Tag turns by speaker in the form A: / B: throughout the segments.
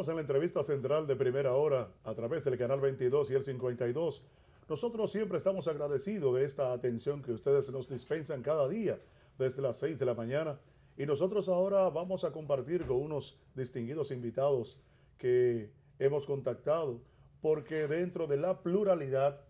A: Estamos en la entrevista central de Primera Hora a través del canal 22 y el 52. Nosotros siempre estamos agradecidos de esta atención que ustedes nos dispensan cada día desde las 6 de la mañana. Y nosotros ahora vamos a compartir con unos distinguidos invitados que hemos contactado, porque dentro de la pluralidad,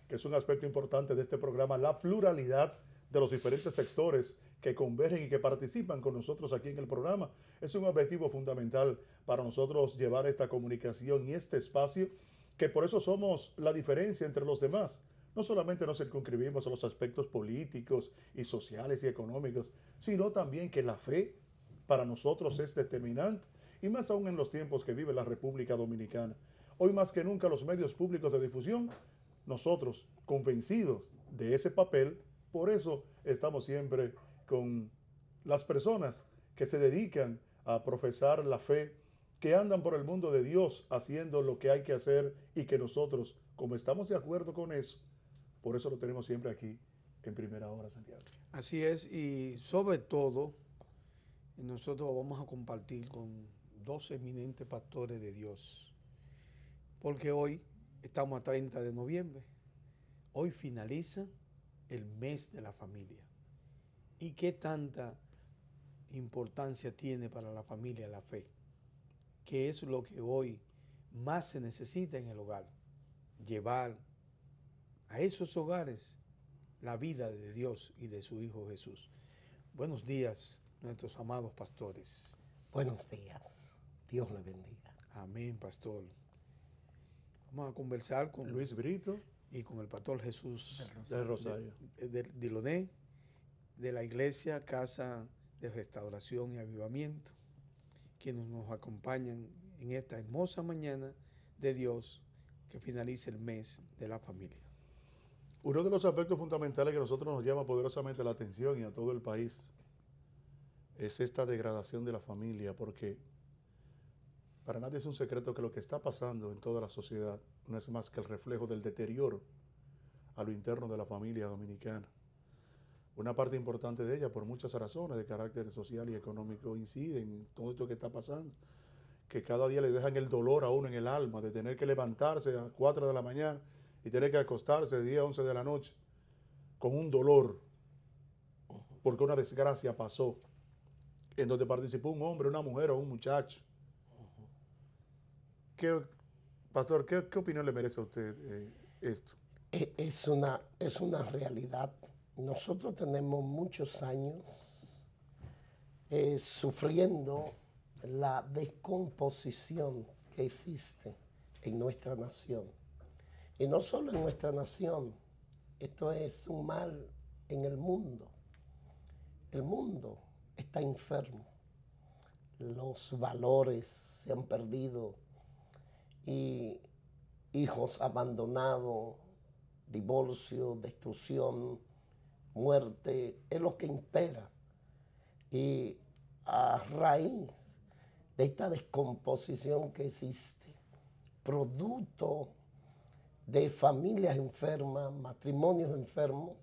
A: que es un aspecto importante de este programa, la pluralidad de los diferentes sectores que convergen y que participan con nosotros aquí en el programa, es un objetivo fundamental para nosotros llevar esta comunicación y este espacio, que por eso somos la diferencia entre los demás. No solamente nos circunscribimos a los aspectos políticos y sociales y económicos, sino también que la fe para nosotros es determinante, y más aún en los tiempos que vive la República Dominicana. Hoy más que nunca los medios públicos de difusión, nosotros convencidos de ese papel, por eso estamos siempre con las personas que se dedican a profesar la fe, que andan por el mundo de Dios haciendo lo que hay que hacer, y que nosotros, como estamos de acuerdo con eso, por eso lo tenemos siempre aquí en Primera Hora, Santiago.
B: Así es, y sobre todo, nosotros vamos a compartir con dos eminentes pastores de Dios, porque hoy estamos a 30 de noviembre, hoy finaliza el mes de la familia. ¿Y qué tanta importancia tiene para la familia la fe? Que es lo que hoy más se necesita en el hogar, llevar a esos hogares la vida de Dios y de su Hijo Jesús. Buenos días, nuestros amados pastores.
C: Buenos días, Dios les bendiga.
B: Amén, pastor. Vamos a conversar con
A: Luis Brito
B: y con el pastor Jesús
A: del Rosario,
B: de Diloné, de la Iglesia Casa de Restauración y Avivamiento, quienes nos acompañan en esta hermosa mañana de Dios que finaliza el mes de la familia.
A: Uno de los aspectos fundamentales que a nosotros nos llama poderosamente la atención y a todo el país es esta degradación de la familia, porque para nadie es un secreto que lo que está pasando en toda la sociedad no es más que el reflejo del deterioro a lo interno de la familia dominicana. Una parte importante de ella, por muchas razones de carácter social y económico, incide en todo esto que está pasando, que cada día le dejan el dolor a uno en el alma de tener que levantarse a 4 de la mañana y tener que acostarse 10, 11 de la noche con un dolor porque una desgracia pasó en donde participó un hombre, una mujer o un muchacho. Pastor, ¿qué opinión le merece a usted esto?
C: Es una realidad. Nosotros tenemos muchos años sufriendo la descomposición que existe en nuestra nación. Y no solo en nuestra nación, esto es un mal en el mundo. El mundo está enfermo. Los valores se han perdido y hijos abandonados, divorcio, destrucción, muerte, es lo que impera. Y a raíz de esta descomposición que existe, producto de familias enfermas, matrimonios enfermos,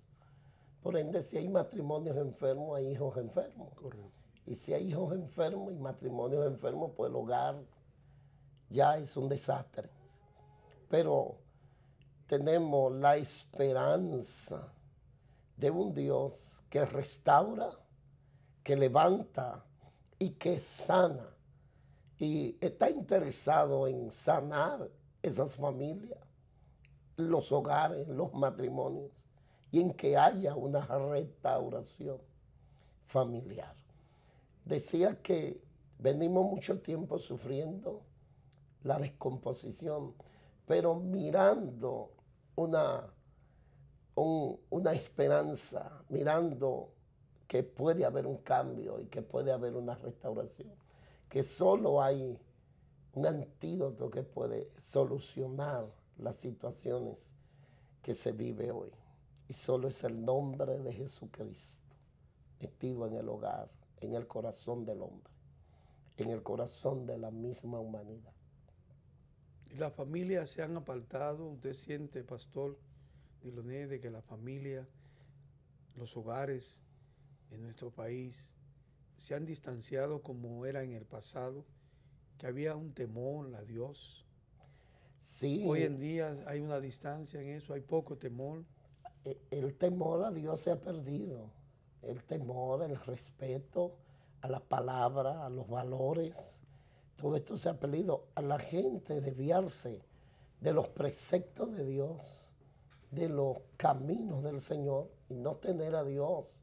C: por ende, si hay matrimonios enfermos, hay hijos enfermos.
A: Correcto.
C: Y si hay hijos enfermos y matrimonios enfermos, pues el hogar ya es un desastre. Pero tenemos la esperanza de un Dios que restaura, que levanta y que sana. Y está interesado en sanar esas familias, los hogares, los matrimonios, y en que haya una restauración familiar. Decía que venimos mucho tiempo sufriendo la descomposición, pero mirando una esperanza, mirando que puede haber un cambio y que puede haber una restauración, que solo hay un antídoto que puede solucionar las situaciones que se vive hoy. Y solo es el nombre de Jesucristo metido en el hogar, en el corazón del hombre, en el corazón de la misma humanidad.
B: Y las familias se han apartado. ¿Usted siente, pastor Diloné, de que la familia, los hogares en nuestro país se han distanciado como era en el pasado, que había un temor a Dios.
C: Sí,
B: Hoy en día hay una distancia en eso, hay poco temor.
C: el temor a Dios se ha perdido. El temor, el respeto a la palabra, a los valores, todo esto se ha perdido. A la gente desviarse de los preceptos de Dios, de los caminos del Señor, y no tener a Dios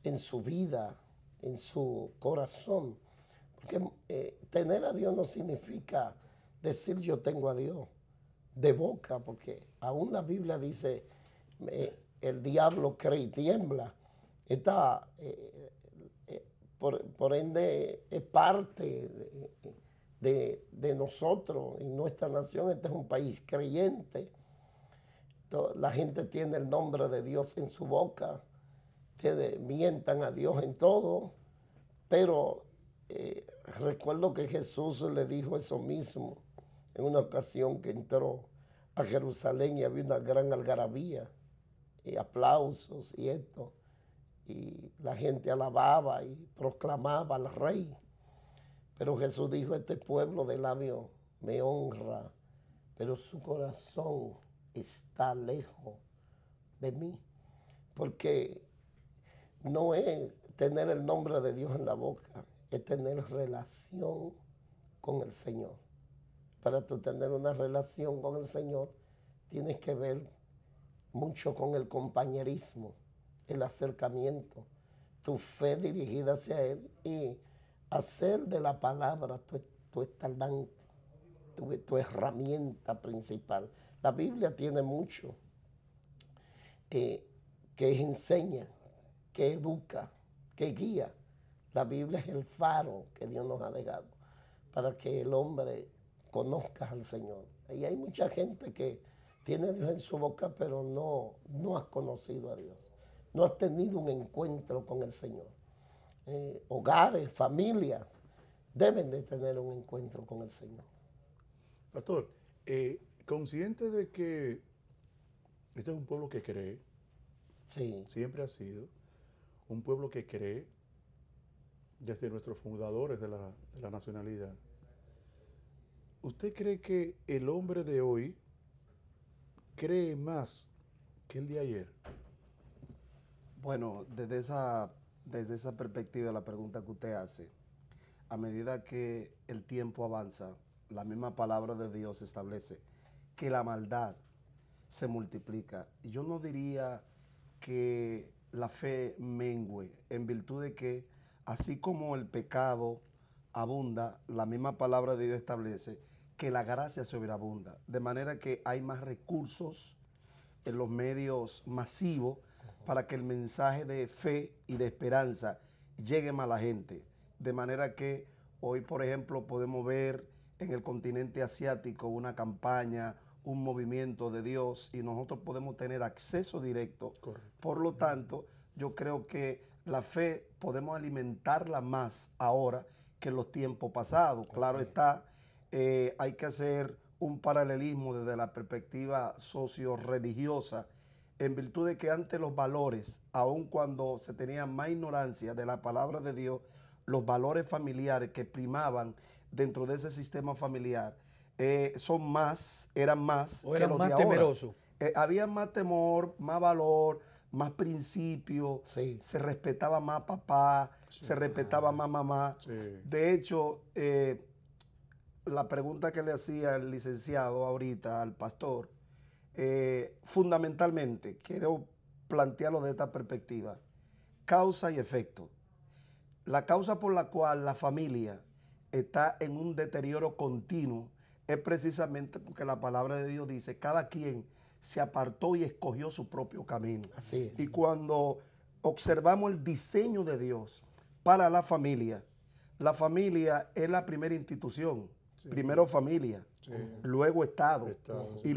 C: en su vida, en su corazón. Porque tener a Dios no significa decir yo tengo a Dios de boca, porque aún la Biblia dice el diablo cree y tiembla. Está, por ende, es parte de nosotros, en nuestra nación. Este es un país creyente. La gente tiene el nombre de Dios en su boca, mientan a Dios en todo, pero recuerdo que Jesús le dijo eso mismo en una ocasión que entró a Jerusalén y había una gran algarabía y aplausos y esto, y la gente alababa y proclamaba al rey. Pero Jesús dijo: este pueblo de labios me honra, pero su corazón está lejos de mí. Porque no es tener el nombre de Dios en la boca, es tener relación con el Señor. Para tú tener una relación con el Señor, tienes que ver mucho con el compañerismo, el acercamiento, tu fe dirigida hacia Él y hacer de la palabra tu estandarte, tu herramienta principal. La Biblia tiene mucho que enseña, que educa, que guía. La Biblia es el faro que Dios nos ha dejado para que el hombre conozca al Señor. Y hay mucha gente que tiene a Dios en su boca, pero no ha conocido a Dios. No ha tenido un encuentro con el Señor. Hogares, familias, deben de tener un encuentro con el Señor.
A: Pastor, consciente de que este es un pueblo que cree,
C: Sí.
A: siempre ha sido un pueblo que cree desde nuestros fundadores de la nacionalidad. ¿Usted cree que el hombre de hoy cree más que el de ayer?
D: Bueno, desde esa perspectiva, la pregunta que usted hace, a medida que el tiempo avanza, la misma palabra de Dios establece que la maldad se multiplica. Y yo no diría que la fe mengüe, en virtud de que así como el pecado abunda, la misma palabra de Dios establece que la gracia sobreabunda, de manera que hay más recursos en los medios masivos para que el mensaje de fe y de esperanza llegue más a la gente. De manera que hoy, por ejemplo, podemos ver en el continente asiático una campaña, un movimiento de Dios, y nosotros podemos tener acceso directo.
A: Correcto.
D: Por lo tanto, yo creo que la fe podemos alimentarla más ahora que en los tiempos pasados. Claro está, hay que hacer un paralelismo desde la perspectiva socio-religiosa, en virtud de que antes los valores, aun cuando se tenía más ignorancia de la palabra de Dios, los valores familiares que primaban dentro de ese sistema familiar eran más
B: O
D: que
B: eran
D: los
B: más
D: de ahora.
B: temerosos.
D: Había más temor, más valor, más principio,
C: Sí.
D: se respetaba más papá, se respetaba más mamá.
A: Sí.
D: De hecho, la pregunta que le hacía el licenciado ahorita al pastor, fundamentalmente, quiero plantearlo de esta perspectiva, causa y efecto. La causa por la cual la familia está en un deterioro continuo es precisamente porque la palabra de Dios dice, cada quien se apartó y escogió su propio camino.
C: Así es.
D: Y cuando observamos el diseño de Dios para la familia es la primera institución.
A: Sí.
D: Primero familia,
A: Sí.
D: luego Estado,
A: Estado,
D: y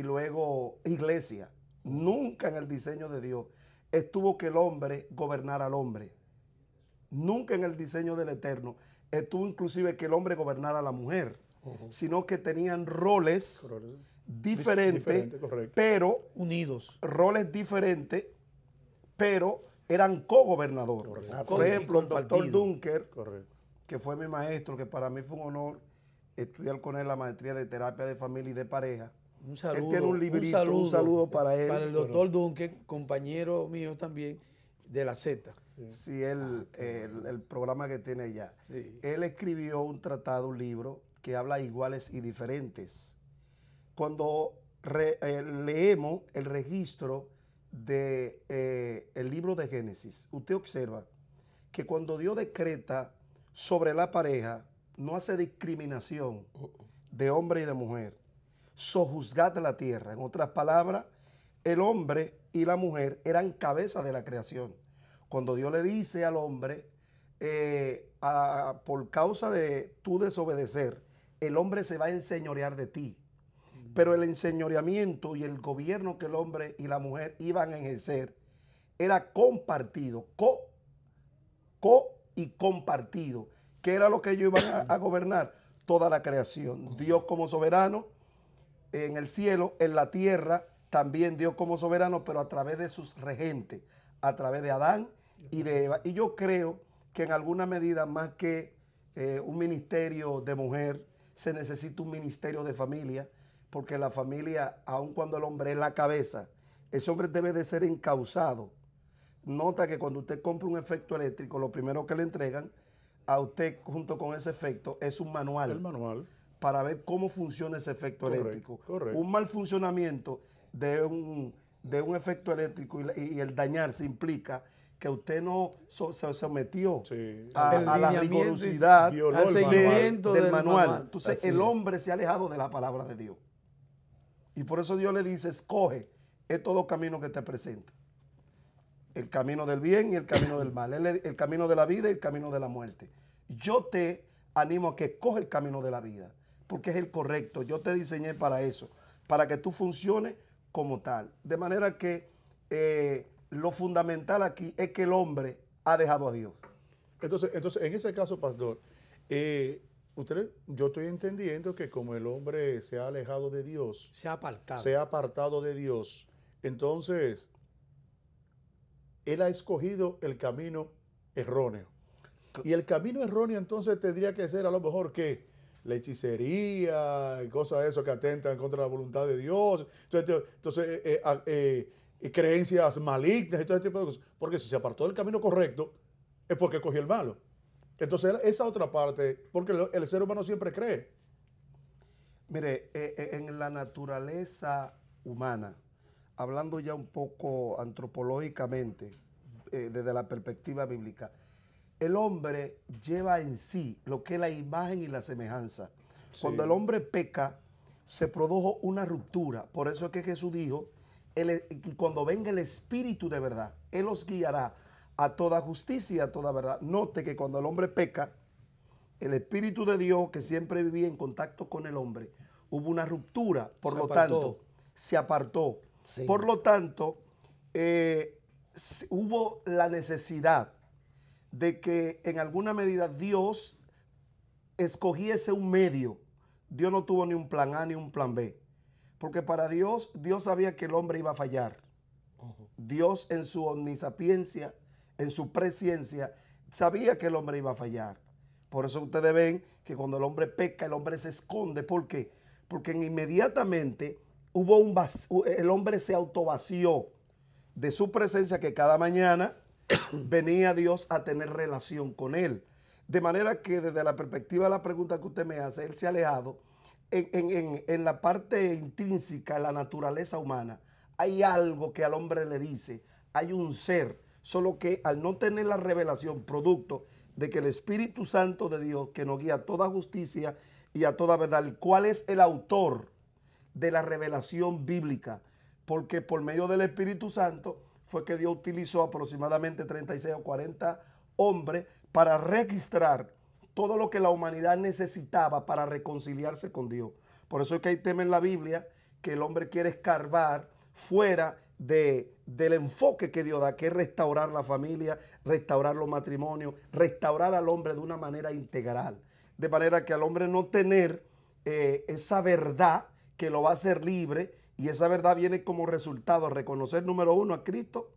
D: luego iglesia. Nunca en el diseño de Dios estuvo que el hombre gobernara al hombre. Nunca en el diseño del Eterno estuvo inclusive que el hombre gobernara a la mujer, sino que tenían roles diferentes,
A: correcto.
D: pero
B: Unidos.
D: roles diferentes, pero eran cogobernadores.
A: Correcto.
D: Por ejemplo, el doctor
B: Compartido.
D: Dunker
A: Correcto.
D: que fue mi maestro, que para mí fue un honor estudiar con él la maestría de terapia de familia y de pareja.
B: Un saludo,
D: Él tiene un librito, un saludo para él.
B: Para el doctor Duncan, compañero mío también de la Z.
D: Sí, el programa que tiene allá.
B: Sí.
D: Él escribió un tratado, un libro, que habla iguales y diferentes. Cuando leemos el registro del libro de Génesis, usted observa que cuando Dios decreta sobre la pareja, no hace discriminación de hombre y de mujer. Sojuzgad la tierra. En otras palabras, el hombre y la mujer eran cabeza de la creación. Cuando Dios le dice al hombre, por causa de tu desobedecer, el hombre se va a enseñorear de ti. Pero el enseñoreamiento y el gobierno que el hombre y la mujer iban a ejercer era compartido, y compartido. ¿Qué era lo que ellos iban a gobernar? Toda la creación. Dios como soberano en el cielo, en la tierra, también Dios como soberano, pero a través de sus regentes, a través de Adán y de Eva. Y yo creo que en alguna medida, más que un ministerio de mujer, se necesita un ministerio de familia, porque la familia, aun cuando el hombre es la cabeza, ese hombre debe de ser encauzado. Nota que cuando usted compra un efecto eléctrico, lo primero que le entregan a usted junto con ese efecto es un manual.
A: El manual.
D: Para ver cómo funciona ese efecto eléctrico.
A: Correcto.
D: Un mal funcionamiento de un efecto eléctrico y el dañarse implica que usted no se sometió a la rigurosidad del manual. Entonces el hombre se ha alejado de la palabra de Dios. Y por eso Dios le dice, escoge estos dos caminos que te presenta. El camino del bien y el camino del mal. El camino de la vida y el camino de la muerte. Yo te animo a que escoge el camino de la vida, porque es el correcto. Yo te diseñé para eso, para que tú funciones como tal. De manera que lo fundamental aquí es que el hombre ha dejado a Dios.
A: Entonces en ese caso, pastor, yo estoy entendiendo que como el hombre se ha alejado de Dios,
B: Se ha apartado.
A: se ha apartado de Dios, entonces él ha escogido el camino erróneo. Y el camino erróneo entonces tendría que ser a lo mejor que la hechicería, cosas de eso que atentan contra la voluntad de Dios, entonces creencias malignas y todo ese tipo de cosas. Porque si se apartó del camino correcto, es porque cogió el malo. Entonces esa otra parte, porque el ser humano siempre cree.
D: Mire, en la naturaleza humana, hablando ya un poco antropológicamente, desde la perspectiva bíblica, el hombre lleva en sí lo que es la imagen y la semejanza. Sí. Cuando el hombre peca, se produjo una ruptura. Por eso es que Jesús dijo, y cuando venga el Espíritu de verdad, Él os guiará a toda justicia y a toda verdad. Note que cuando el hombre peca, el Espíritu de Dios, que siempre vivía en contacto con el hombre, hubo una ruptura. Por lo tanto, se apartó. Sí. Por lo tanto, hubo la necesidad de que en alguna medida Dios escogiese un medio. Dios no tuvo ni un plan A ni un plan B. Porque para Dios sabía que el hombre iba a fallar. Dios en su omnisapiencia, en su presciencia, sabía que el hombre iba a fallar. Por eso ustedes ven que cuando el hombre peca, el hombre se esconde. ¿Por qué? Porque inmediatamente el hombre se autovació de su presencia, que cada mañana venía Dios a tener relación con él. De manera que desde la perspectiva de la pregunta que usted me hace, él se ha alejado. En la parte intrínseca, en la naturaleza humana, hay algo que al hombre le dice, hay un ser, solo que al no tener la revelación, producto de que el Espíritu Santo de Dios, que nos guía a toda justicia y a toda verdad, el cual es el autor de la revelación bíblica, porque por medio del Espíritu Santo fue que Dios utilizó aproximadamente 36 o 40 hombres para registrar todo lo que la humanidad necesitaba para reconciliarse con Dios. Por eso es que hay tema en la Biblia que el hombre quiere escarbar fuera del enfoque que Dios da, que es restaurar la familia, restaurar los matrimonios, restaurar al hombre de una manera integral. De manera que al hombre no tener esa verdad que lo va a hacer libre, y esa verdad viene como resultado reconocer, número uno, a Cristo,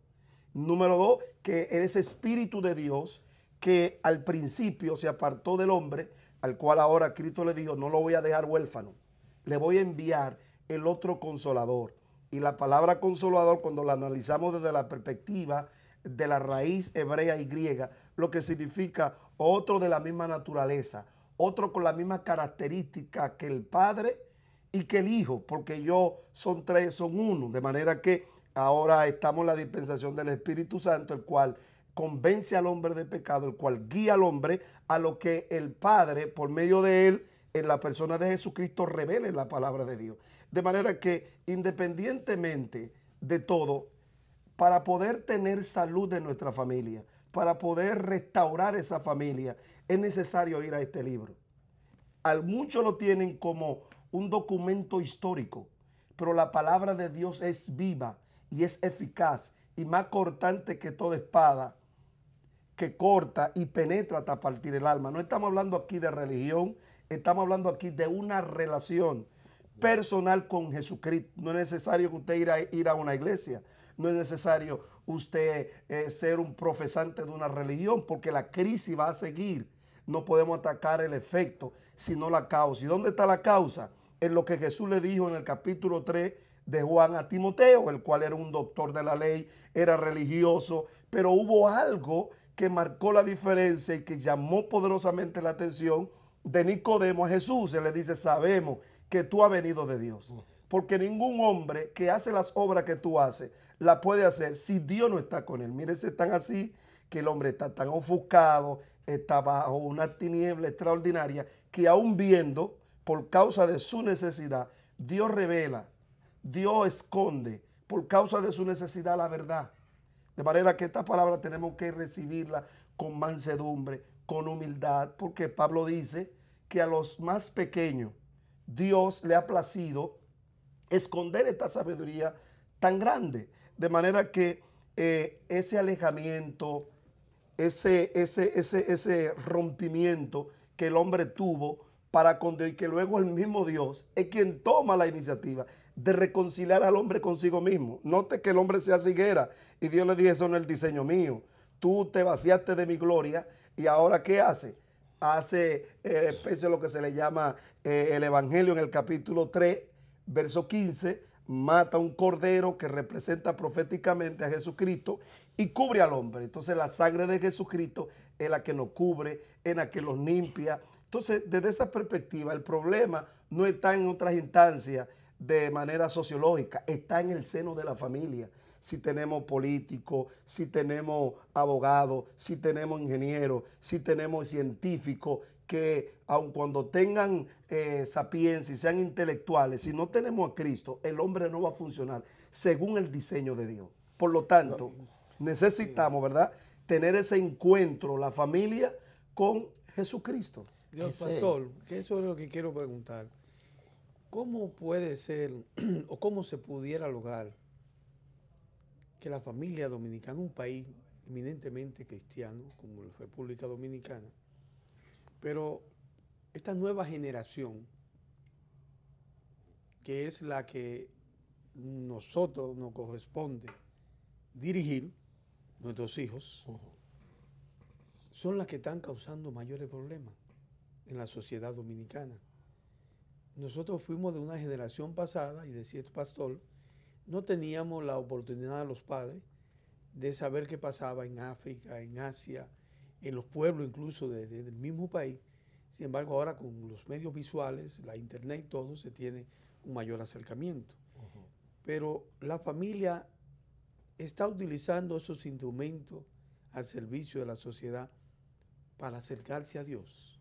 D: número dos, que ese Espíritu de Dios que al principio se apartó del hombre, al cual ahora Cristo le dijo, no lo voy a dejar huérfano, le voy a enviar el otro consolador. Y la palabra consolador, cuando la analizamos desde la perspectiva de la raíz hebrea y griega, lo que significa otro de la misma naturaleza, otro con la misma característica que el Padre y que el Hijo, porque ellos son tres, son uno, de manera que ahora estamos en la dispensación del Espíritu Santo, el cual convence al hombre de pecado, el cual guía al hombre a lo que el Padre, por medio de él, en la persona de Jesucristo, revele la palabra de Dios. De manera que, independientemente de todo, para poder tener salud de nuestra familia, para poder restaurar esa familia, es necesario ir a este libro. Muchos lo tienen como un documento histórico, pero la palabra de Dios es viva y es eficaz y más cortante que toda espada, que corta y penetra hasta partir el alma. No estamos hablando aquí de religión, estamos hablando aquí de una relación personal con Jesucristo. No es necesario que usted ir a una iglesia, no es necesario usted ser un profesante de una religión, porque la crisis va a seguir. No podemos atacar el efecto, sino la causa. ¿Y dónde está la causa? En lo que Jesús le dijo en el capítulo 3 de Juan a Timoteo, el cual era un doctor de la ley, era religioso, pero hubo algo que marcó la diferencia y que llamó poderosamente la atención de Nicodemo a Jesús. Él le dice, sabemos que tú has venido de Dios, porque ningún hombre que hace las obras que tú haces, la puede hacer si Dios no está con él. Mírese, tan así que el hombre está tan ofuscado, está bajo una tiniebla extraordinaria, que aún viendo, por causa de su necesidad, Dios revela, Dios esconde, por causa de su necesidad, la verdad. De manera que esta palabra tenemos que recibirla con mansedumbre, con humildad, porque Pablo dice que a los más pequeños Dios le ha placido esconder esta sabiduría tan grande. De manera que ese alejamiento, ese rompimiento que el hombre tuvo para con Dios, y que luego el mismo Dios es quien toma la iniciativa de reconciliar al hombre consigo mismo. Note que el hombre se higuera y Dios le dice, eso no es el diseño mío. Tú te vaciaste de mi gloria y ahora ¿qué hace? Hace especie de lo que se le llama el Evangelio en el capítulo 3, verso 15, mata un cordero que representa proféticamente a Jesucristo y cubre al hombre. Entonces la sangre de Jesucristo es la que nos cubre, es la que nos limpia. Entonces, desde esa perspectiva, el problema no está en otras instancias de manera sociológica, está en el seno de la familia. Si tenemos políticos, si tenemos abogados, si tenemos ingenieros, si tenemos científicos, que aun cuando tengan sapiencia y sean intelectuales, si no tenemos a Cristo, el hombre no va a funcionar según el diseño de Dios. Por lo tanto, necesitamos, ¿verdad?, tener ese encuentro, la familia, con Jesucristo.
B: Dios, pastor, que eso es lo que quiero preguntar. ¿Cómo puede ser o cómo se pudiera lograr que la familia dominicana, un país eminentemente cristiano como la República Dominicana, pero esta nueva generación, que es la que nosotros nos corresponde dirigir, nuestros hijos, son las que están causando mayores problemas en la sociedad dominicana? Nosotros fuimos de una generación pasada, y decía el pastor, no teníamos la oportunidad de los padres de saber qué pasaba en África, en Asia, en los pueblos incluso del mismo país. Sin embargo, ahora con los medios visuales, la internet y todo, se tiene un mayor acercamiento. Pero la familia está utilizando esos instrumentos al servicio de la sociedad para acercarse a Dios.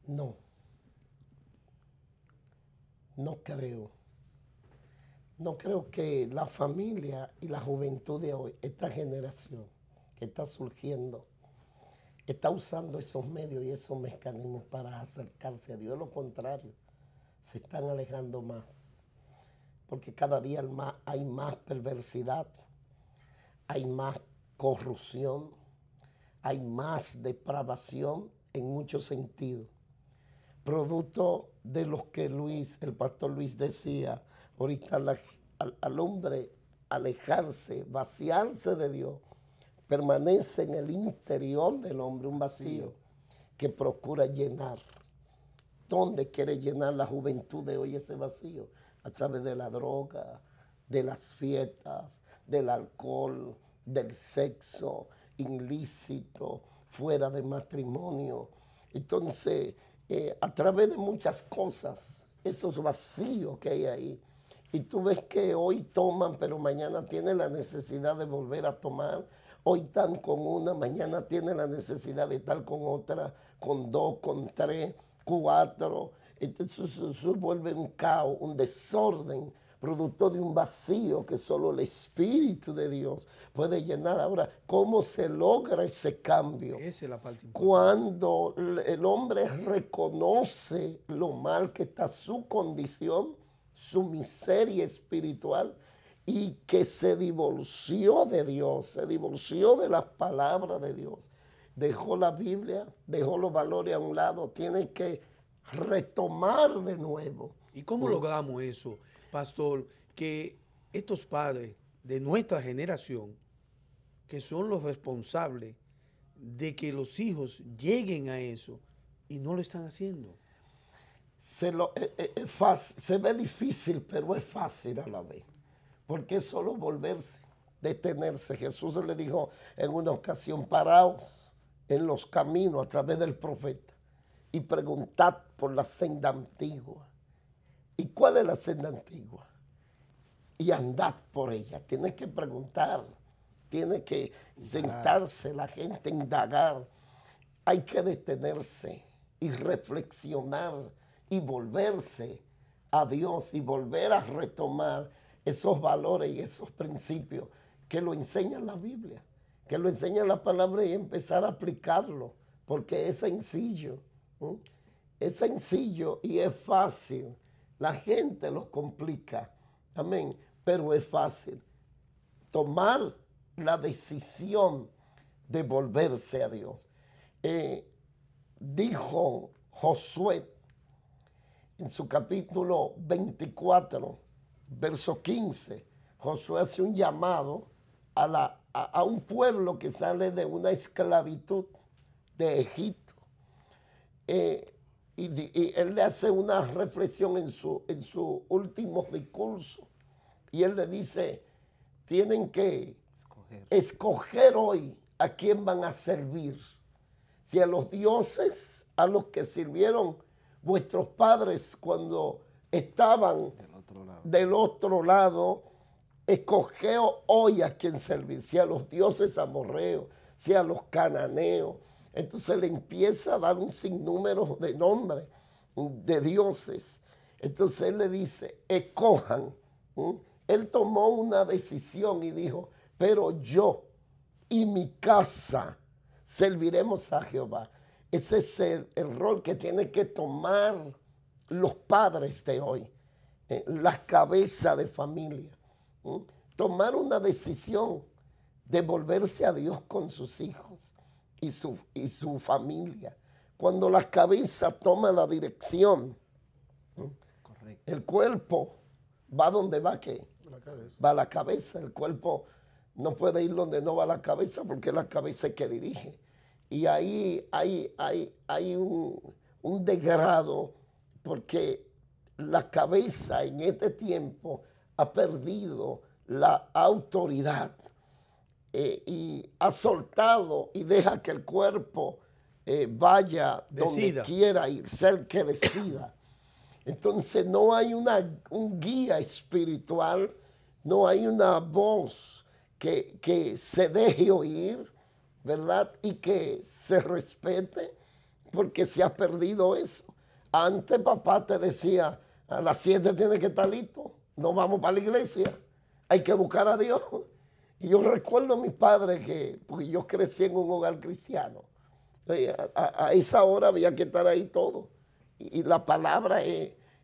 C: No. No creo. No creo que la familia y la juventud de hoy, esta generación que está surgiendo, está usando esos medios y esos mecanismos para acercarse a Dios. Lo contrario, se están alejando más. Porque cada día hay más perversidad, hay más corrupción, hay más depravación en muchos sentidos. Producto de lo que el pastor Luis decía, ahorita al hombre alejarse, vaciarse de Dios, permanece en el interior del hombre, un vacío que procura llenar. ¿Dónde quiere llenar la juventud de hoy ese vacío? A través de la droga, de las fiestas, del alcohol, del sexo ilícito, fuera de matrimonio. Entonces, a través de muchas cosas, esos vacíos que hay ahí, y tú ves que hoy toman, pero mañana tienen la necesidad de volver a tomar. Hoy están con una, mañana tienen la necesidad de estar con otra, con dos, con tres, cuatro. Entonces eso vuelve un caos, un desorden, producto de un vacío que solo el Espíritu de Dios puede llenar. Ahora, ¿cómo se logra ese cambio?
B: Esa es la parte importante.
C: Cuando el hombre reconoce lo mal que está su condición, su miseria espiritual, y que se divorció de Dios, se divorció de las palabras de Dios, dejó la Biblia, dejó los valores a un lado, tiene que retomar de nuevo.
B: ¿Y cómo logramos eso, pastor? Que estos padres de nuestra generación, que son los responsables de que los hijos lleguen a eso y no lo están haciendo.
C: Se ve difícil, pero es fácil a la vez. Porque es solo volverse, detenerse. Jesús le dijo en una ocasión: paraos en los caminos a través del profeta y preguntad por la senda antigua. ¿Y cuál es la senda antigua? Y andad por ella. Tienes que preguntar, tiene que sentarse la gente, indagar. Hay que detenerse y reflexionar y volverse a Dios y volver a retomar esos valores y esos principios que lo enseña la Biblia, que lo enseña la palabra, y empezar a aplicarlo, porque es sencillo, ¿eh? Es sencillo y es fácil. La gente lo complica, amén, pero es fácil. Tomar la decisión de volverse a Dios. Dijo Josué en su capítulo 24, verso 15, Josué hace un llamado a un pueblo que sale de una esclavitud de Egipto. Y él le hace una reflexión en su último discurso. Y él le dice: tienen que escoger hoy a quién van a servir. Si a los dioses a los que sirvieron vuestros padres cuando estaban del otro lado, escogeo hoy a quién servir. Si a los dioses amorreos, si a los cananeos. Entonces le empieza a dar un sinnúmero de nombres de dioses. Entonces él le dice: escojan. Él tomó una decisión y dijo: pero yo y mi casa serviremos a Jehová. Ese es el rol que tienen que tomar los padres de hoy, las cabezas de familia. Tomar una decisión de volverse a Dios con sus hijos y su familia. Cuando la cabeza toma la dirección, el cuerpo va donde va, ¿qué? Va a la cabeza. El cuerpo no puede ir donde no va la cabeza, porque es la cabeza que dirige. Y ahí hay un degrado, porque la cabeza en este tiempo ha perdido la autoridad y ha soltado y deja que el cuerpo vaya donde quiera ir, ser que decida. Entonces no hay un guía espiritual, no hay una voz que se deje oír, ¿verdad? Y que se respete, porque se ha perdido eso. Antes papá te decía: a las 7 tiene que estar listo, no vamos para la iglesia, hay que buscar a Dios. Y yo recuerdo a mis padres porque yo crecí en un hogar cristiano, a esa hora había que estar ahí todo. Y la palabra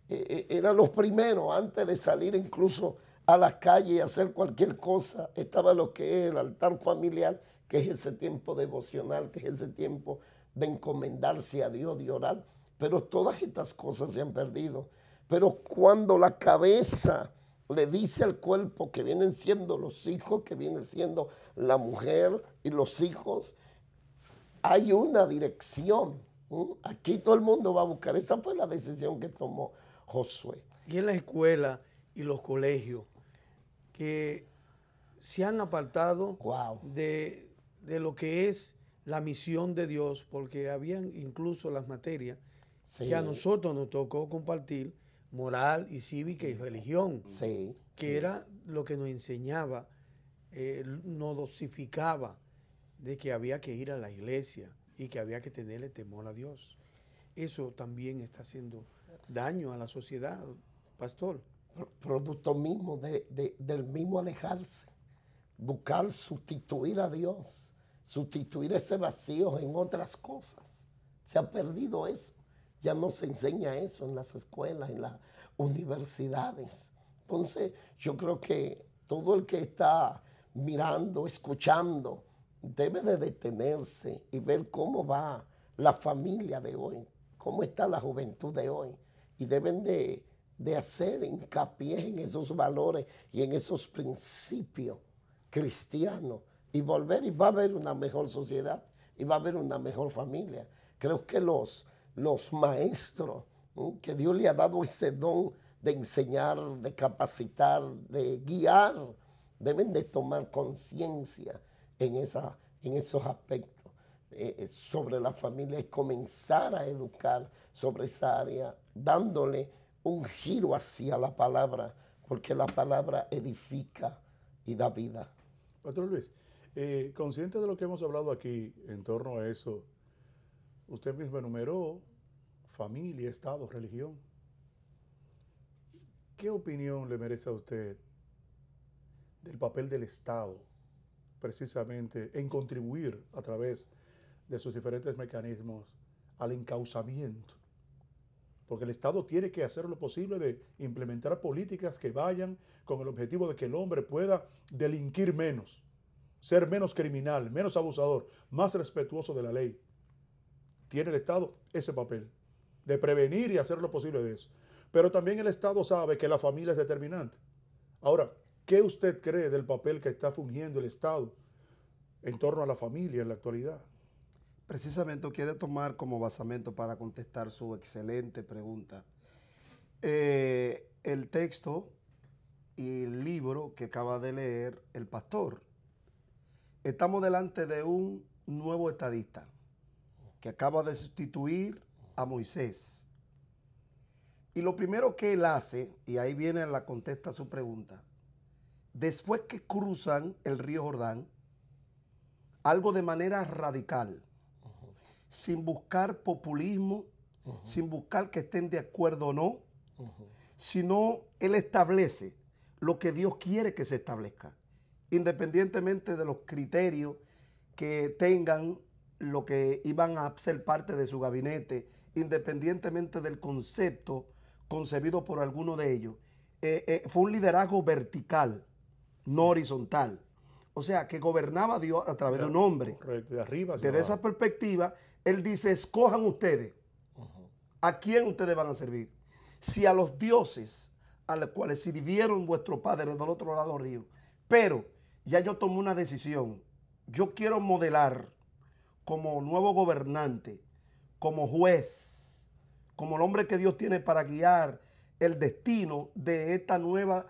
C: era los primeros, antes de salir incluso a las calles y hacer cualquier cosa, estaba lo que es el altar familiar, que es ese tiempo devocional, que es ese tiempo de encomendarse a Dios, de orar. Pero todas estas cosas se han perdido. Pero cuando la cabeza le dice al cuerpo, que vienen siendo los hijos, que viene siendo la mujer y los hijos. Hay una dirección. Aquí todo el mundo va a buscar. Esa fue la decisión que tomó Josué.
B: Y en la escuela y los colegios que se han apartado
C: Wow.
B: de lo que es la misión de Dios, porque habían incluso las materias
C: Sí.
B: que a nosotros nos tocó compartir, moral y cívica y religión,
C: Sí.
B: que era lo que nos enseñaba, nos dosificaba de que había que ir a la iglesia y que había que tenerle temor a Dios. Eso también está haciendo daño a la sociedad, pastor.
C: Producto mismo del mismo alejarse. Buscar sustituir a Dios. Sustituir ese vacío en otras cosas. Se ha perdido eso. Ya no se enseña eso en las escuelas, en las universidades. Entonces, yo creo que todo el que está mirando, escuchando, debe de detenerse y ver cómo va la familia de hoy, cómo está la juventud de hoy. Y deben de hacer hincapié en esos valores y en esos principios cristianos y volver, y va a haber una mejor sociedad y va a haber una mejor familia. Creo que los maestros, que Dios le ha dado ese don de enseñar, de capacitar, de guiar, deben de tomar conciencia en esos aspectos sobre la familia y comenzar a educar sobre esa área, dándole un giro hacia la palabra, porque la palabra edifica y da vida.
A: Pastor Luis, consciente de lo que hemos hablado aquí en torno a eso, usted mismo enumeró familia, Estado, religión. ¿Qué opinión le merece a usted del papel del Estado, precisamente en contribuir a través de sus diferentes mecanismos al encauzamiento? Porque el Estado tiene que hacer lo posible de implementar políticas que vayan con el objetivo de que el hombre pueda delinquir menos, ser menos criminal, menos abusador, más respetuoso de la ley. Tiene el Estado ese papel de prevenir y hacer lo posible de eso. Pero también el Estado sabe que la familia es determinante. Ahora, ¿qué usted cree del papel que está fungiendo el Estado en torno a la familia en la actualidad?
D: Precisamente quiere tomar como basamento para contestar su excelente pregunta el texto y el libro que acaba de leer el pastor. Estamos delante de un nuevo estadista que acaba de sustituir a Moisés. Y lo primero que él hace, y ahí viene la contesta a su pregunta, después que cruzan el río Jordán, algo de manera radical, sin buscar populismo, sin buscar que estén de acuerdo o no, sino él establece lo que Dios quiere que se establezca, independientemente de los criterios que tengan lo que iban a ser parte de su gabinete, independientemente del concepto concebido por alguno de ellos. Fue un liderazgo vertical, no horizontal. O sea, que gobernaba Dios a través de un hombre.
A: Correcto, de arriba hacia
D: Desde
A: abajo.
D: esa perspectiva, él dice, escojan ustedes a quién ustedes van a servir. Si a los dioses a los cuales sirvieron vuestros padres del otro lado del río. Pero ya yo tomé una decisión. Yo quiero modelar como nuevo gobernante, como juez, como el hombre que Dios tiene para guiar el destino de esta nueva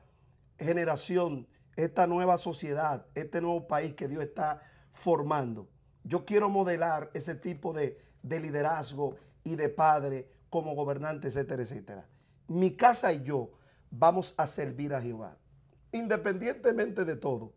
D: generación, esta nueva sociedad, este nuevo país que Dios está formando. Yo quiero modelar ese tipo de liderazgo y de padre como gobernante, etcétera, etcétera. Mi casa y yo vamos a servir a Jehová. Independientemente de todo,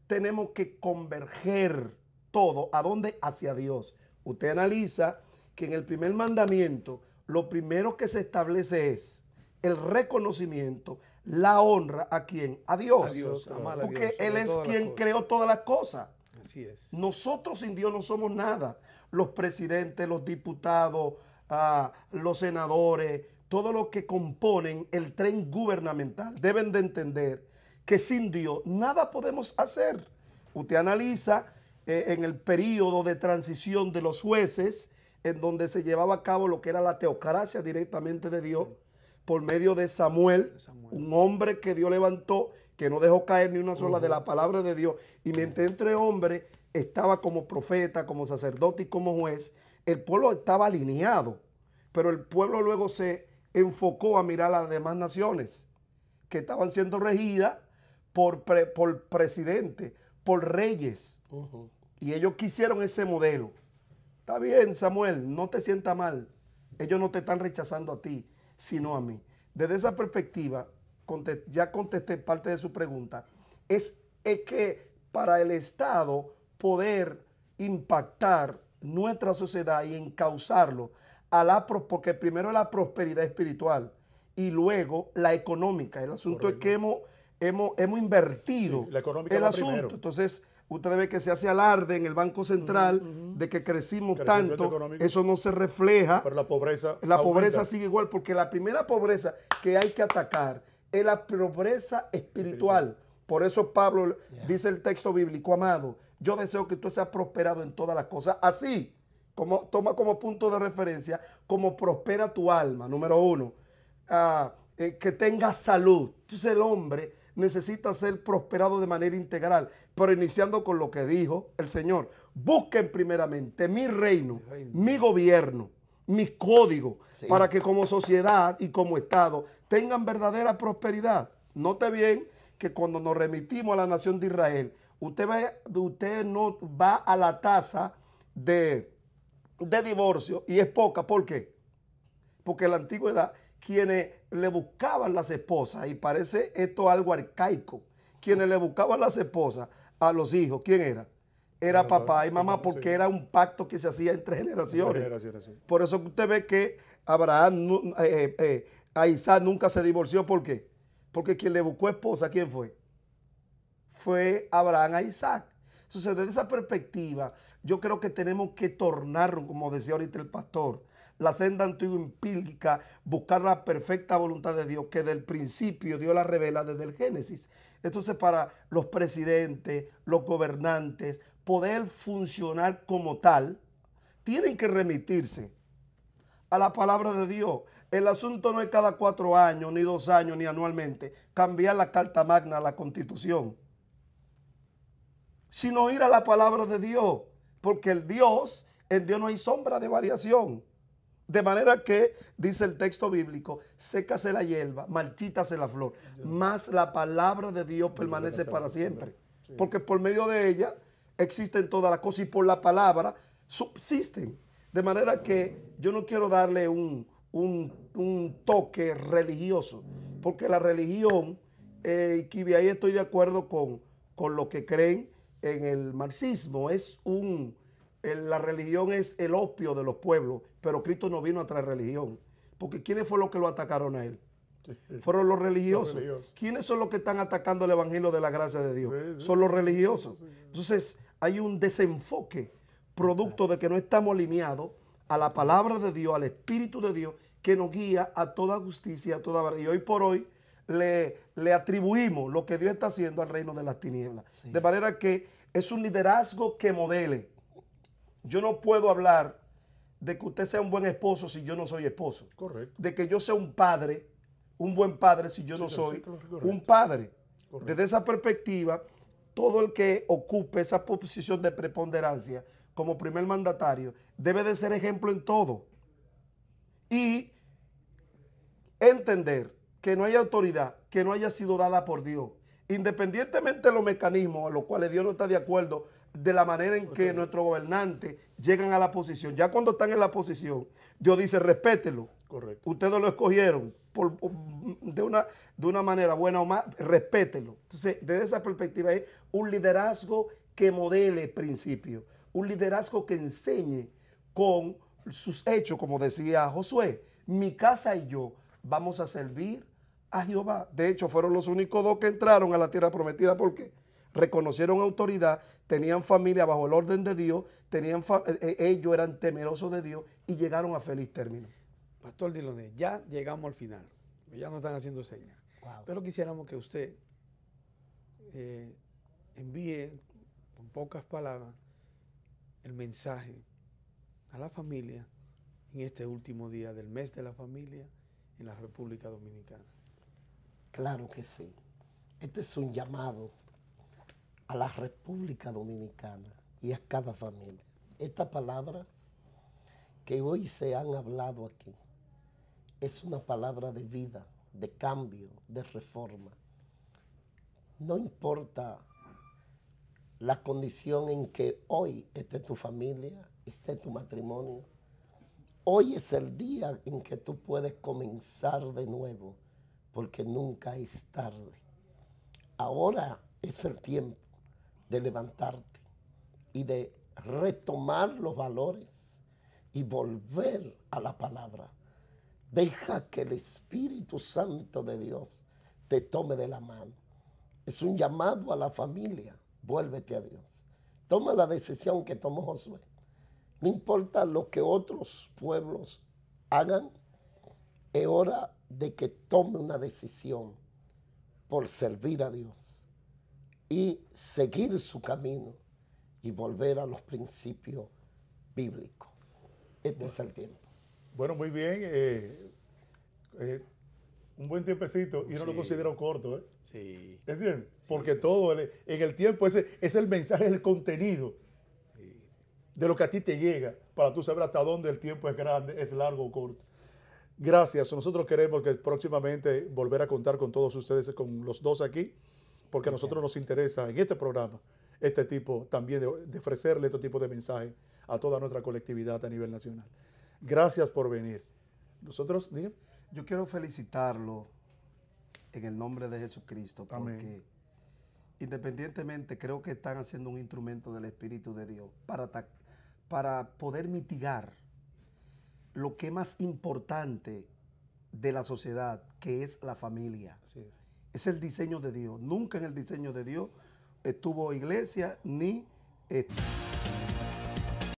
D: tenemos que converger todo. ¿A dónde? Hacia Dios. Usted analiza que en el primer mandamiento, lo primero que se establece es el reconocimiento, la honra ¿a quién? A Dios.
B: A Dios, amar a
D: Porque
B: Dios sobre
D: Él es
B: todas las
D: quien
B: cosas.
D: creó todas las cosas.
B: Así es.
D: Nosotros sin Dios no somos nada. Los presidentes, los diputados, los senadores, todos los que componen el tren gubernamental deben de entender que sin Dios nada podemos hacer. Usted analiza en el periodo de transición de los jueces, en donde se llevaba a cabo lo que era la teocracia directamente de Dios, por medio de Samuel, un hombre que Dios levantó, que no dejó caer ni una sola de la palabra de Dios. Y mientras entre hombres estaba como profeta, como sacerdote y como juez, el pueblo estaba alineado. Pero el pueblo luego se enfocó a mirar a las demás naciones que estaban siendo regidas por presidente, por reyes. Y ellos quisieron ese modelo. Está bien, Samuel, no te sientas mal. Ellos no te están rechazando a ti, sino a mí. Desde esa perspectiva, ya contesté parte de su pregunta, es que para el Estado poder impactar nuestra sociedad y encauzarlo porque primero es la prosperidad espiritual y luego la económica. El asunto es que hemos invertido
A: la económica
D: el
A: va
D: asunto.
A: primero.
D: Entonces, usted ve que se hace alarde en el Banco Central de que crecimos tanto,
A: económico,
D: eso no se refleja.
A: Pero la pobreza
D: pobreza sigue igual, porque la primera pobreza que hay que atacar es la pobreza espiritual. Por eso Pablo dice el texto bíblico, amado, yo deseo que tú seas prosperado en todas las cosas, así como toma como punto de referencia, como prospera tu alma, número uno, que tengas salud. Entonces el hombre necesita ser prosperado de manera integral, pero iniciando con lo que dijo el Señor. Busquen primeramente mi reino, mi gobierno, mis códigos, para que como sociedad y como Estado tengan verdadera prosperidad. Note bien que cuando nos remitimos a la nación de Israel, usted no va a la tasa de divorcio y es poca. ¿Por qué? Porque en la antigüedad quienes le buscaban las esposas, y parece esto algo arcaico, quienes le buscaban las esposas a los hijos, ¿quién era? Era papá y mamá, porque era un pacto que se hacía entre generaciones. Por eso usted ve que Abraham, a Isaac nunca se divorció. ¿Por qué? Porque quien le buscó esposa, ¿quién fue? Fue Abraham a Isaac. Entonces, desde esa perspectiva, yo creo que tenemos que tornarnos, como decía ahorita el pastor, la senda antigua empírica, buscar la perfecta voluntad de Dios, que del principio Dios la revela desde el Génesis. Entonces, para los presidentes, los gobernantes, poder funcionar como tal, tienen que remitirse a la palabra de Dios. El asunto no es cada 4 años, ni 2 años, ni anualmente, cambiar la Carta Magna, la Constitución, sino ir a la palabra de Dios, porque en Dios no hay sombra de variación. De manera que, dice el texto bíblico, sécase la hierba, marchítase la flor, mas la palabra de Dios permanece para siempre. Porque por medio de ella existen todas las cosas y por la palabra subsisten. De manera que yo no quiero darle un toque religioso, porque la religión, y ahí estoy de acuerdo con lo que creen en el marxismo, la religión es el opio de los pueblos, pero Cristo no vino a traer religión, porque ¿quiénes fueron los que lo atacaron a él? Fueron los religiosos. ¿Quiénes son los que están atacando el evangelio de la gracia de Dios? Son los religiosos. Entonces hay un desenfoque producto de que no estamos alineados a la palabra de Dios, al Espíritu de Dios, que nos guía a toda justicia, a toda verdad. Y hoy por hoy le atribuimos lo que Dios está haciendo al reino de las tinieblas. De manera que es un liderazgo que modele. Yo no puedo hablar de que usted sea un buen esposo si yo no soy esposo.
A: Correcto.
D: De que yo sea un padre, un buen padre si yo no soy un padre. Correcto. Desde esa perspectiva, todo el que ocupe esa posición de preponderancia como primer mandatario debe de ser ejemplo en todo. Y entender que no hay autoridad que no haya sido dada por Dios, independientemente de los mecanismos a los cuales Dios no está de acuerdo de la manera en que nuestros gobernantes llegan a la posición. Ya cuando están en la posición, Dios dice, respételo.
A: Correcto.
D: Ustedes lo escogieron de una manera buena o más, respételo. Entonces, desde esa perspectiva es un liderazgo que modele principios, un liderazgo que enseñe con sus hechos, como decía Josué, mi casa y yo vamos a servir a Jehová. De hecho, fueron los únicos 2 que entraron a la tierra prometida. ¿Por qué? Reconocieron autoridad, tenían familia bajo el orden de Dios, ellos eran temerosos de Dios y llegaron a feliz término.
B: Pastor Diloné, ya llegamos al final, ya nos están haciendo señas. Wow. Pero quisiéramos que usted envíe con pocas palabras el mensaje a la familia en este último día del mes de la familia, en la República Dominicana.
C: Claro que sí. Este es un llamado a la República Dominicana y a cada familia. Estas palabras que hoy se han hablado aquí es una palabra de vida, de cambio, de reforma. No importa la condición en que hoy esté tu familia, esté tu matrimonio. Hoy es el día en que tú puedes comenzar de nuevo, porque nunca es tarde. Ahora es el tiempo de levantarte y de retomar los valores y volver a la palabra. Deja que el Espíritu Santo de Dios te tome de la mano. Es un llamado a la familia. Vuélvete a Dios. Toma la decisión que tomó Josué. No importa lo que otros pueblos hagan, es hora de que tome una decisión por servir a Dios y seguir su camino y volver a los principios bíblicos. Este es el tiempo.
A: Bueno, muy bien. Un buen tiempecito y no lo
B: Sí.
A: considero corto, ¿eh?
B: Sí.
A: ¿Entiendes?
B: Sí.
A: Porque todo en el tiempo es el mensaje, es el contenido de lo que a ti te llega para tú saber hasta dónde el tiempo es grande, es largo o corto. Gracias. Nosotros queremos que próximamente volver a contar con todos ustedes, con los dos aquí, porque a nosotros nos interesa en este programa este tipo también de ofrecerle este tipo de mensaje a toda nuestra colectividad a nivel nacional. Gracias por venir. Nosotros, dígame.
D: Yo quiero felicitarlo en el nombre de Jesucristo, porque
A: Amén.
D: Independientemente creo que están haciendo un instrumento del Espíritu de Dios para poder mitigar lo que es más importante de la sociedad, que es la familia.
A: Así es.
D: Es el diseño de Dios. Nunca en el diseño de Dios estuvo iglesia ni